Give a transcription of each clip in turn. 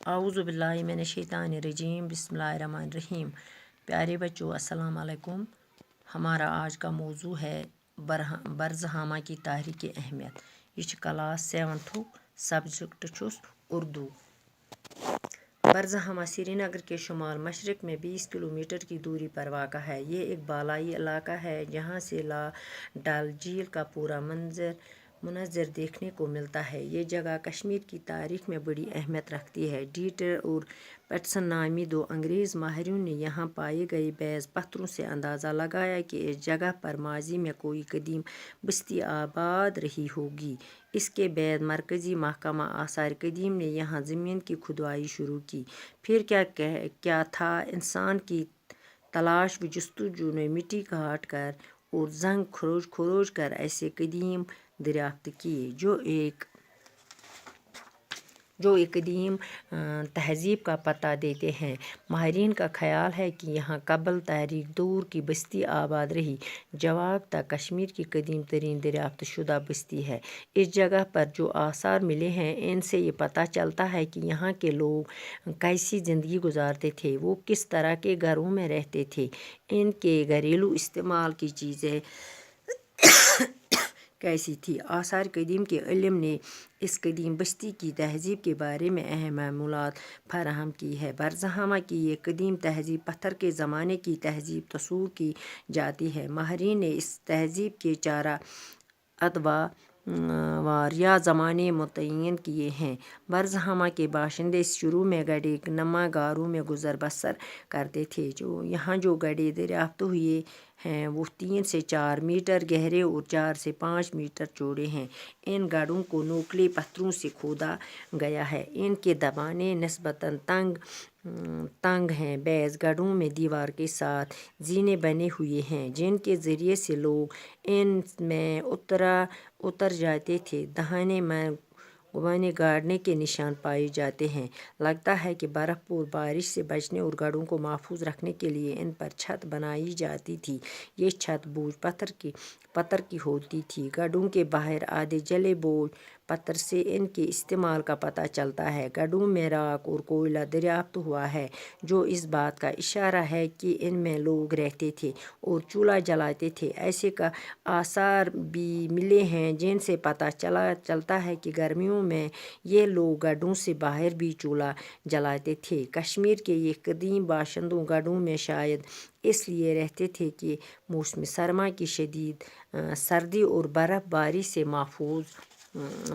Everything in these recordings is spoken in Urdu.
اعوذ باللہ من الشیطان الرجیم بسم اللہ الرحمن الرحیم۔ پیارے بچوں السلام علیکم۔ ہمارا آج کا موضوع ہے برزہامہ کی تاریخی اہمیت۔ یہ کلاس 7 سبجیکٹ چھس اردو۔ برزہامہ سری نگر کے شمال مشرق میں 20 کلومیٹر کی دوری پر واقع ہے۔ یہ ایک بالائی علاقہ ہے جہاں سے ڈل جھیل کا پورا منظر دیکھنے کو ملتا ہے۔ یہ جگہ کشمیر کی تاریخ میں بڑی اہمیت رکھتی ہے۔ ڈیٹر اور پیٹسن نامی دو انگریز ماہرین نے یہاں پائے گئے بعض پتھروں سے اندازہ لگایا کہ اس جگہ پر ماضی میں کوئی قدیم بستی آباد رہی ہوگی۔ اس کے بعد مرکزی محکمہ آثار قدیم نے یہاں زمین کی کھدوائی شروع کی۔ پھر کیا تھا، انسان کی تلاش و جستجو نے مٹی کاٹ کر اور زنگ کھروچ کر ایسے قدیم دریافت کیے جو ایک قدیم تہذیب کا پتہ دیتے ہیں۔ ماہرین کا خیال ہے کہ یہاں قبل تاریخ دور کی بستی آباد رہی۔ جواب تک کشمیر کی قدیم ترین دریافت شدہ بستی ہے۔ اس جگہ پر جو آثار ملے ہیں ان سے یہ پتہ چلتا ہے کہ یہاں کے لوگ کیسی زندگی گزارتے تھے، وہ کس طرح کے گھروں میں رہتے تھے، ان کے گھریلو استعمال کی چیزیں کیسی تھی۔ آثار قدیم کے علم نے اس قدیم بستی کی تہذیب کے بارے میں اہم معلومات فراہم کی ہے۔ برزہامہ کی یہ قدیم تہذیب پتھر کے زمانے کی تہذیب تصور کی جاتی ہے۔ ماہرین نے اس تہذیب کے 4 ادوار یا زمانے متعین کیے ہیں۔ برزہامہ کے باشندے شروع میں گڈھے نما غاروں میں گزر بسر کرتے تھے۔ یہاں جو گڈھے دریافت ہوئے ہیں وہ 3 سے 4 میٹر گہرے اور 4 سے 5 میٹر چوڑے ہیں۔ ان گڈھوں کو نوکیلے پتھروں سے کھودا گیا ہے۔ ان کے دبانے نسبتاً تنگ ہیں۔ بعض گڈھوں میں دیوار کے ساتھ زینے بنے ہوئے ہیں جن کے ذریعے سے لوگ ان میں اتر جاتے تھے۔ دہانے میں غبارے گاڑنے کے نشان پائے جاتے ہیں۔ لگتا ہے کہ برف اور بارش سے بچنے اور گڈھوں کو محفوظ رکھنے کے لیے ان پر چھت بنائی جاتی تھی۔ یہ چھت بوجھ پتھر کی ہوتی تھی۔ گڈھوں کے باہر آدھے جلے بوجھ پتھر سے ان کے استعمال کا پتہ چلتا ہے۔ گڈھوں میں راکھ اور کوئلہ دریافت ہوا ہے جو اس بات کا اشارہ ہے کہ ان میں لوگ رہتے تھے اور چولہا جلاتے تھے۔ ایسے آثار بھی ملے ہیں جن سے پتہ چلتا ہے کہ گرمیوں میں یہ لوگ گڈھوں سے باہر بھی چولہا جلاتے تھے۔ کشمیر کے یہ قدیم باشندوں گڈھوں میں شاید اس لیے رہتے تھے کہ موسم سرما کی شدید سردی اور برف باری سے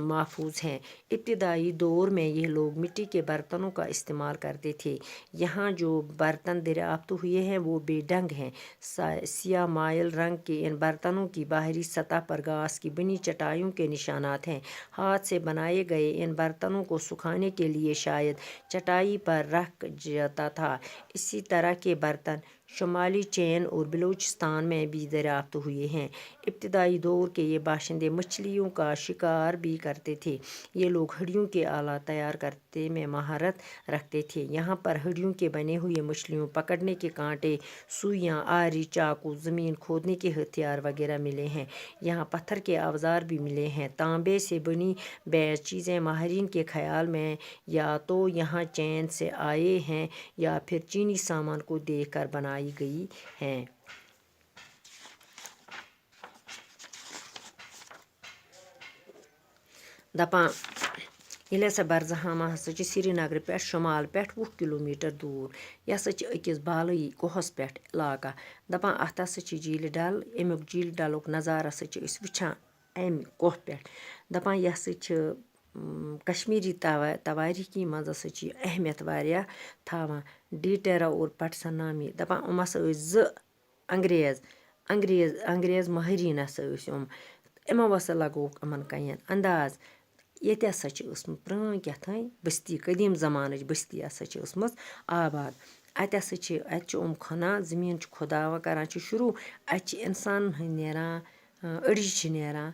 محفوظ ہیں۔ ابتدائی دور میں یہ لوگ مٹی کے برتنوں کا استعمال کرتے تھے۔ یہاں جو برتن دریافت ہوئے ہیں وہ بے ڈنگ ہیں۔ سیاہ مائل رنگ کے ان برتنوں کی باہری سطح پر گھاس کی بنی چٹائیوں کے نشانات ہیں۔ ہاتھ سے بنائے گئے ان برتنوں کو سکھانے کے لیے شاید چٹائی پر رکھا جاتا تھا۔ اسی طرح کے برتن شمالی چین اور بلوچستان میں بھی دریافت ہوئے ہیں۔ ابتدائی دور کے یہ باشندے مچھلیوں کا شکار بھی کرتے تھے۔ یہ لوگ ہڈیوں کے آلات تیار کرنے میں مہارت رکھتے تھے۔ یہاں پر ہڈیوں کے بنے ہوئے مچھلیوں پکڑنے کے کانٹے، سوئیاں، آری، چاقو، زمین کھودنے کے ہتھیار وغیرہ ملے ہیں۔ یہاں پتھر کے اوزار بھی ملے ہیں۔ تانبے سے بنی بعض چیزیں ماہرین کے خیال میں یا تو یہاں چین سے آئے ہیں یا پھر چینی سامان کو دیکھ کر بنائی گئی ہیں۔ دپان ییٚلہِ ہسا برزہامہ ہسا چھِ سری نگر پٮ۪ٹھ شمال پٮ۪ٹھ 20 کلومیٹر دوٗر۔ یہِ ہسا چھِ أکِس بالٲیی کوہس پٮ۪ٹھ علاقہ۔ دپان اتھ ہسا چھِ جھیلہِ ڈل۔ امیُک جھیلہِ ڈلُک نظارٕ ہسا چھِ أسۍ وٕچھان امہِ کوہ پٮ۪ٹھ۔ دپان یہِ ہسا چھِ کشمیری تواریٖخی منٛز ہسا چھِ یہِ اہمیت واریاہ تھاوان۔ ڈیٹرا اور پیٹسن نامی دپان یِم ہسا ٲسۍ 2 انگریز ماہریٖن ہسا ٲسۍ یِم۔ یِمو ہسا لگووُکھ یِمن کَنٮ۪ن انداز۔ ییٚتہِ ہسا چھِ ٲسمٕژ پرٛٲنۍ کیٛاتھانۍ بستی، قدیٖم زمانٕچ بستی ہسا چھِ ٲسمٕژ آباد۔ اَتہِ چھِ یِم کھنان، زٔمیٖن چھِ کھُداوان، کران چھِ شروٗع، اَتہِ چھِ اِنسانن ہٕنٛدۍ نیران، أڑِج چھِ نیران،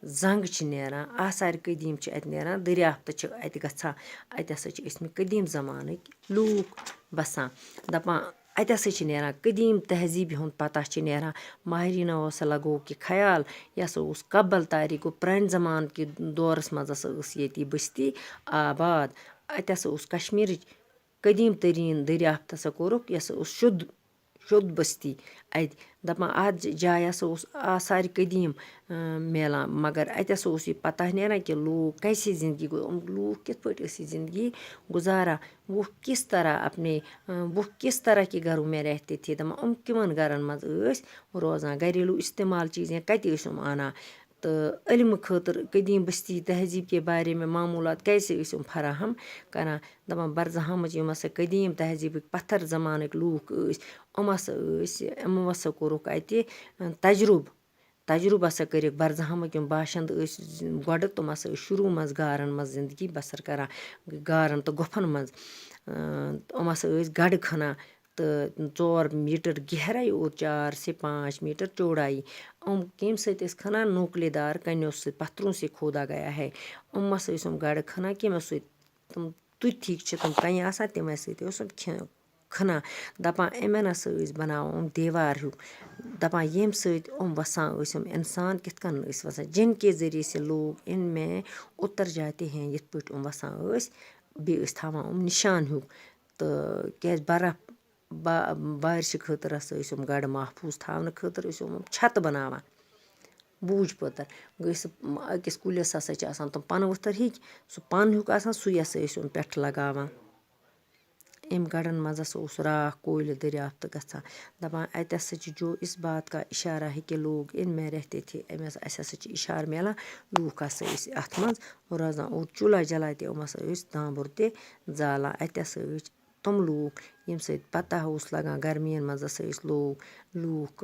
زنٛگ چھِ نیران، آثارِ قدیٖم چھِ اَتہِ نیران، دریافت چھِ اَتہِ گژھان۔ اَتہِ ہسا چھِ ٲسمٕتۍ قدیٖم زمانٕکۍ لوٗکھ بسان۔ دپان اَتہِ ہسا چھِ نیران قدیٖم تہذیٖبہِ ہُنٛد پتہ چھِ نیران۔ ماہریٖنو ہسا لگووُکھ یہِ خیال یہِ ہسا اوس قبل تاریٖخ، گوٚو پرانہِ زمانہٕ کہِ دورس منٛز ہسا ٲس ییٚتہِ یہِ بستی آباد۔ اَتہِ ہسا اوس کشمیٖرٕچ قدیٖم تریٖن دٔریافت ہسا کوٚرُکھ یہِ ہسا اوس شوٚد بٔستی اَتہِ دَپان اَتھ جایہِ ہسا اوس آثارِ قدیٖم میلان مگر اَتہِ ہسا اوس یہِ پتہ نیران کہِ لوٗکھ کیسے زندگی لوٗکھ کِتھ پٲٹھۍ ٲسۍ یہِ زندگی گُزاران وہ کس طرح کے گھروں میں رہتے تھے دَپان کِمن گرن منٛز ٲسۍ روزان گریلوٗ استعمال چیٖز کَتہِ ٲسۍ اَنان تہٕ علمہٕ خٲطرٕ قدیٖم بستی تہذیٖب کے بارے میں معموٗلات کیسے ٲسۍ فراہم کران دَپان برزٕہامٕچ یِم ہسا قدیٖم تہذیٖبٕکۍ پتھر زمانٕکۍ لوٗکھ ٲسۍ یِمو ہسا کوٚرُکھ اَتہِ تجرُبہٕ ہسا کٔرِکھ برزٕہامٕکۍ یِم باشند ٲسۍ گۄڈٕ تِم ہسا ٲسۍ شروٗع منٛز گارن منٛز زندگی بسر کران گارن تہٕ گُپھن منٛز یِم ہسا ٲسۍ گڑٕ کھنان تہٕ 4 میٖٹر گہرائی اور 4 سے 5 میٖٹر چوڑائی کَمہِ سۭتۍ ٲسۍ کھنان نوکلے دار کنیو سۭتۍ پتھروں سے کھودا گیا ہے ہسا ٲسۍ یِم گڑٕ کھنان کَمیو سۭتۍ تِم تُتھی چھِ تِم کَنہِ آسان تِمے سۭتۍ اوس کھنان دَپان یِمن ہسا ٲسۍ بناوان دیوار ہیوٗ دَپان ییٚمہِ سۭتۍ وَسان ٲسۍ اِنسان کِتھ کٔنۍ ٲسۍ وَسان جن کے ذریعے سے لوگ ان میں اتر جاتے ہیں یِتھ پٲٹھۍ وَسان ٲسۍ بیٚیہِ ٲسۍ تھاوان نِشان ہیوٗ تہٕ کیازِ برف بارشہِ خٲطرٕ ہسا ٲسۍ گڑٕ محفوٗظ تھاونہٕ خٲطرٕ ٲسۍ چھتہٕ بناوان بوٗجھ پٲتر گٔے سُہ أکِس کُلِس ہسا چھِ آسان تِم پنہٕ ؤتھر ہِکۍ سُہ پن ہیوٗ آسان سُے ہسا ٲسۍ پٮ۪ٹھٕ لگاوان امہِ گڑن منٛز ہسا اوس راکھ کۄیلہٕ دٔریافتہٕ گژھان دَپان اَتہِ ہسا چھِ جو اس بات کا اِشارہ ہے کہِ لوگ ان میں رہتے تھے اَسہِ ہسا چھِ اِشارٕ مِلان لوٗکھ ہسا ٲسۍ اَتھ منٛز روزان اور چوٗلہ جلاتے یِم ہسا ٲسۍ دامبُر تہِ زالان اَتہِ ہسا ٲسۍ تِم لوٗکھ ییٚمہِ سۭتۍ پتہ اوس لگان گرمین منٛز ہسا ٲسۍ لوٗکھ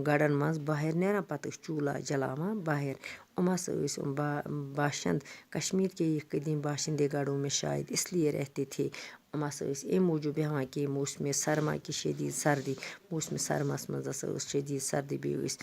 گڑن منٛز باہر نیران پتہٕ ٲسۍ چوٗلہ جلاوان باہر ہسا ٲسۍ باشند کشمیٖر کے یہ قدیٖم باشندے گڑوں میں شاید اس لیے رہتے تھے ہسا ٲسۍ امہِ موٗجوٗب بیٚہوان کہِ موسمِ سرما کہِ شدیٖد سردی موسمِ سرماہس منٛز ہسا ٲس شدیٖد سردی بیٚیہِ ٲسۍ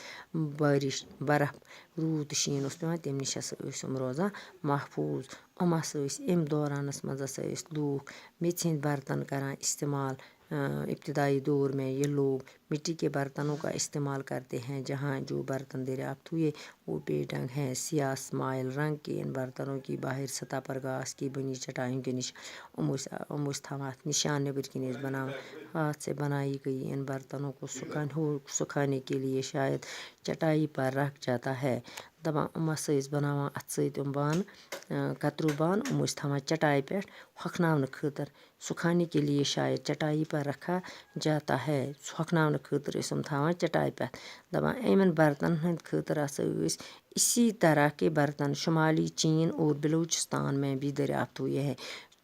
بٲرِش برف روٗد تہٕ شیٖن اوس پیٚوان تمہِ نِش ہسا ٲسۍ روزان محفوٗظ ہسا ٲسۍ امہِ دورانس منٛز ہسا ٲسۍ لوٗکھ میٚژِ ہٕنٛدۍ برتن کران استعمال ابتدائی دور میں یہ لوگ مٹی کے برتنوں کا استعمال کرتے ہیں جہاں جو برتن دریافت ہوئے وہ بے ڈنگ ہیں سیاہ مائل رنگ کے ان برتنوں کی باہر سطح پر گھاس کی بنی چٹائیوں کے نشان ٲسۍ تھاوان اَتھ نشان نیٚبٕرۍ کِنۍ ٲسۍ بناوان ہاتھ سے بنائی گئی ان برتنوں کو سکھانے کے لیے شاید چٹائی پر رکھ جاتا ہے دَپان ہسا ٲسۍ بناوان اَتھٕ سۭتۍ بانہٕ کتریوٗ بانہٕ ٲسۍ تھاوان چٹاے پٮ۪ٹھ ہۄکھناونہٕ خٲطرٕ سکھانے کے لیے شاید چٹائی پر رکھا جاتا ہے ہۄکھناونہٕ خٲطرٕ ٲسۍ تھاوان چٹاے پٮ۪ٹھ دَپان یِمن برتن ہٕنٛدۍ خٲطرٕ ہسا ٲسۍ اسی طرح کے برتن شمالی چین اور بلوچستان میں بھی دریافت ہوئے ہے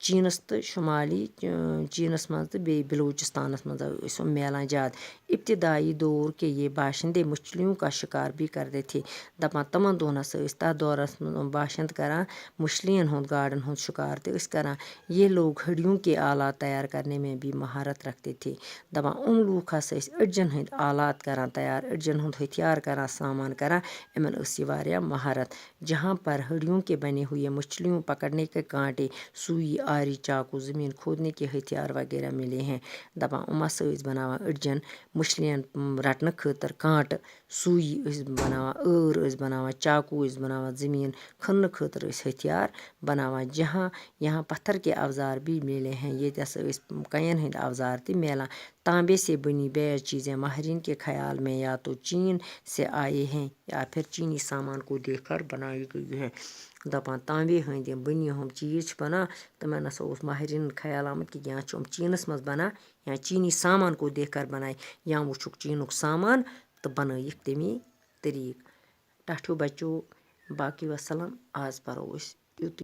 چیٖنس تہٕ شُمالی چیٖنس منٛز تہٕ بیٚیہِ بلوچستانس منٛز ٲسۍ میلان زیادٕ ابتدائی دور کے یہ باشندے مچھلیوں کا شکار بھی کرتے تھے دَپان تِمن دۄہن ہسا ٲسۍ تتھ دورس منٛز باشند کران مچھلین ہُنٛد گاڈن ہُنٛد شکار تہِ ٲسۍ کران یہ لوگ ہڈیوں کے آلات تیار کرنے میں بھی مہارت رکھتے تھے دَپان لوٗکھ ہسا ٲسۍ أڈجن ہٕنٛدۍ آلات کران تیار أڈجن ہُنٛد ہتھیار کران سامان کران یِمن ٲس یہِ واریاہ مہارت جہاں پر ہڈیوں کے بنے ہوئے مچھلیوں پکڑنے کے کانٹے سوئی آری چاقو زمین کھودنے کے ہتھیار وغیرہ ملے ہیں دَپان ہسا ٲسۍ بناوان أڈجن مچھلین رٹنہٕ خٲطرٕ کانٹہٕ سوئی ٲسۍ بناوان ٲس بناوان چاقو ٲسۍ بناوان زمین کھننہٕ خٲطرٕ ٲسۍ ہتھیار بناوان جہاں یہاں پتھر کے اوزار بھی ملے ہیں ییٚتہِ ہسا ٲسۍ کَنٮ۪ن ہٕنٛدۍ اوزار تہِ میلان تانبے سے بنی بیچ چیزیں ماہرین کے خیال میں یا تو چین سے آئے ہیں یا پھر چینی سامان کو دیکھ کر بنائی گئی ہے دَپان تانبے ہٕنٛدۍ یِم بٔنۍ ہُم چیٖز چھِ بنان تِمن ہسا اوس ماہرینن خیال آمُت کہِ یا چھُ یِم چیٖنس منٛز بنان یا چیٖنی سامان کو دیکھ کر بناے یا وٕچھُکھ چیٖنُک سامان تہٕ بنٲیِکھ تمی طریٖقہٕ ٹاٹھیو بچو باقی وسلام آز پرو أسۍ یُتُے